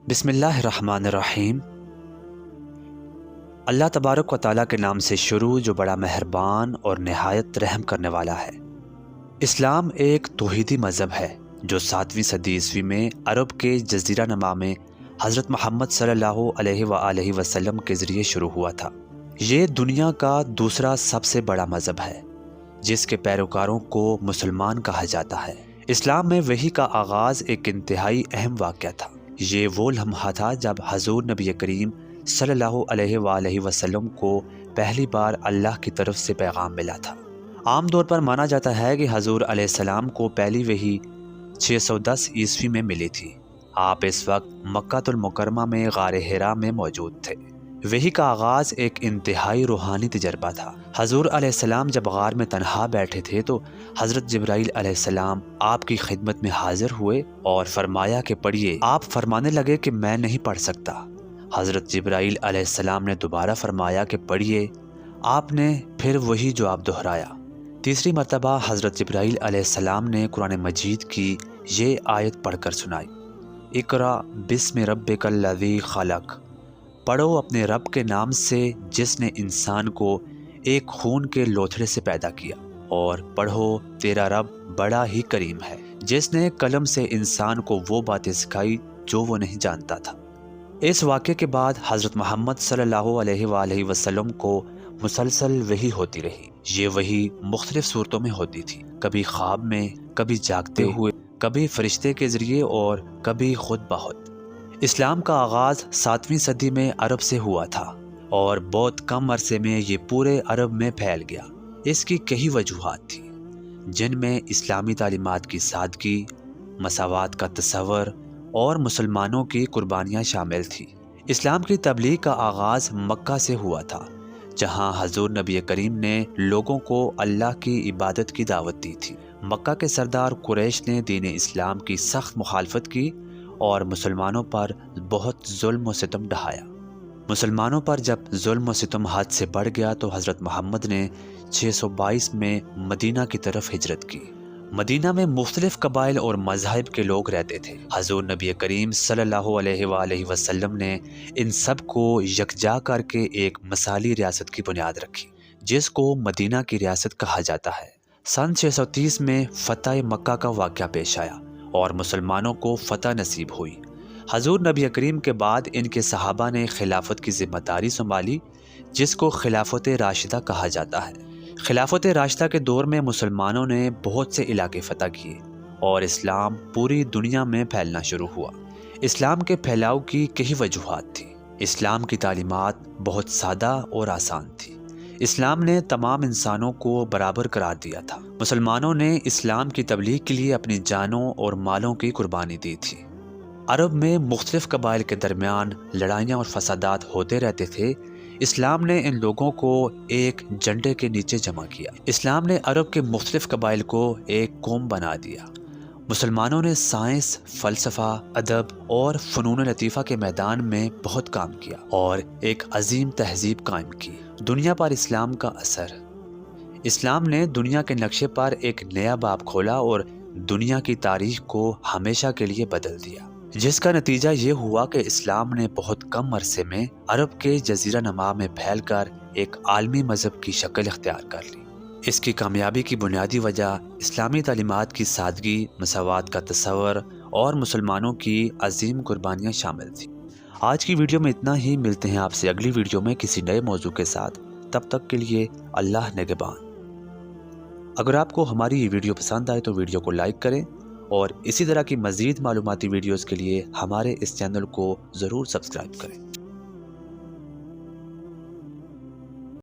بسم اللہ الرحمن الرحیم۔ اللہ تبارک و تعالیٰ کے نام سے شروع جو بڑا مہربان اور نہایت رحم کرنے والا ہے۔ اسلام ایک توحیدی مذہب ہے جو 7ویں صدی عیسوی میں عرب کے جزیرہ نما میں حضرت محمد صلی اللہ علیہ وآلہ وسلم کے ذریعے شروع ہوا تھا۔ یہ دنیا کا دوسرا سب سے بڑا مذہب ہے جس کے پیروکاروں کو مسلمان کہا جاتا ہے۔ اسلام میں وحی کا آغاز ایک انتہائی اہم واقعہ تھا۔ یہ وہ لمحہ تھا جب حضور نبی کریم صلی اللہ علیہ وآلہ وسلم کو پہلی بار اللہ کی طرف سے پیغام ملا تھا۔ عام طور پر مانا جاتا ہے کہ حضور علیہ السلام کو پہلی وحی 610 عیسوی میں ملی تھی۔ آپ اس وقت مکہ المکرمہ میں غار حرا میں موجود تھے۔ وحی کا آغاز ایک انتہائی روحانی تجربہ تھا۔ حضور علیہ السلام جب غار میں تنہا بیٹھے تھے تو حضرت جبرائیل علیہ السلام آپ کی خدمت میں حاضر ہوئے اور فرمایا کہ پڑھیے۔ آپ فرمانے لگے کہ میں نہیں پڑھ سکتا۔ حضرت جبرائیل علیہ السلام نے دوبارہ فرمایا کہ پڑھیے۔ آپ نے پھر وہی جواب دہرایا۔ تیسری مرتبہ حضرت جبرائیل علیہ السلام نے قرآن مجید کی یہ آیت پڑھ کر سنائی، اقرأ بسم ربک الذی خلق، پڑھو اپنے رب کے نام سے جس نے انسان کو ایک خون کے لوتھڑے سے پیدا کیا، اور پڑھو تیرا رب بڑا ہی کریم ہے جس نے قلم سے انسان کو وہ باتیں سکھائی جو وہ نہیں جانتا تھا۔ اس واقعے کے بعد حضرت محمد صلی اللہ علیہ وآلہ وسلم کو مسلسل وحی ہوتی رہی۔ یہ وحی مختلف صورتوں میں ہوتی تھی، کبھی خواب میں، کبھی جاگتے ہوئے، کبھی فرشتے کے ذریعے اور کبھی خود بخود۔ اسلام کا آغاز 7ویں صدی میں عرب سے ہوا تھا اور بہت کم عرصے میں یہ پورے عرب میں پھیل گیا۔ اس کی کئی وجوہات تھیں جن میں اسلامی تعلیمات کی سادگی، مساوات کا تصور اور مسلمانوں کی قربانیاں شامل تھیں۔ اسلام کی تبلیغ کا آغاز مکہ سے ہوا تھا جہاں حضور نبی کریم نے لوگوں کو اللہ کی عبادت کی دعوت دی تھی۔ مکہ کے سردار قریش نے دین اسلام کی سخت مخالفت کی اور مسلمانوں پر بہت ظلم و ستم ڈھایا۔ مسلمانوں پر جب ظلم و ستم حد سے بڑھ گیا تو حضرت محمد نے 622 میں مدینہ کی طرف ہجرت کی۔ مدینہ میں مختلف قبائل اور مذاہب کے لوگ رہتے تھے۔ حضور نبی کریم صلی اللہ علیہ وآلہ وسلم نے ان سب کو یکجا کر کے ایک مثالی ریاست کی بنیاد رکھی جس کو مدینہ کی ریاست کہا جاتا ہے۔ سن 630 میں فتح مکہ کا واقعہ پیش آیا اور مسلمانوں کو فتح نصیب ہوئی۔ حضور نبی کریم کے بعد ان کے صحابہ نے خلافت کی ذمہ داری سنبھالی جس کو خلافت راشدہ کہا جاتا ہے۔ خلافت راشدہ کے دور میں مسلمانوں نے بہت سے علاقے فتح کیے اور اسلام پوری دنیا میں پھیلنا شروع ہوا۔ اسلام کے پھیلاؤ کی کئی وجوہات تھیں۔ اسلام کی تعلیمات بہت سادہ اور آسان تھی۔ اسلام نے تمام انسانوں کو برابر قرار دیا تھا۔ مسلمانوں نے اسلام کی تبلیغ کے لیے اپنی جانوں اور مالوں کی قربانی دی تھی۔ عرب میں مختلف قبائل کے درمیان لڑائیاں اور فسادات ہوتے رہتے تھے۔ اسلام نے ان لوگوں کو ایک جھنڈے کے نیچے جمع کیا۔ اسلام نے عرب کے مختلف قبائل کو ایک قوم بنا دیا۔ مسلمانوں نے سائنس، فلسفہ، ادب اور فنون لطیفہ کے میدان میں بہت کام کیا اور ایک عظیم تہذیب قائم کی۔ دنیا پر اسلام کا اثر۔ اسلام نے دنیا کے نقشے پر ایک نیا باب کھولا اور دنیا کی تاریخ کو ہمیشہ کے لیے بدل دیا، جس کا نتیجہ یہ ہوا کہ اسلام نے بہت کم عرصے میں عرب کے جزیرہ نما میں پھیل کر ایک عالمی مذہب کی شکل اختیار کر لی۔ اس کی کامیابی کی بنیادی وجہ اسلامی تعلیمات کی سادگی، مساوات کا تصور اور مسلمانوں کی عظیم قربانیاں شامل تھیں۔ آج کی ویڈیو میں اتنا ہی، ملتے ہیں آپ سے اگلی ویڈیو میں کسی نئے موضوع کے ساتھ۔ تب تک کے لیے اللہ نگہبان۔ اگر آپ کو ہماری یہ ویڈیو پسند آئے تو ویڈیو کو لائک کریں اور اسی طرح کی مزید معلوماتی ویڈیوز کے لیے ہمارے اس چینل کو ضرور سبسکرائب کریں۔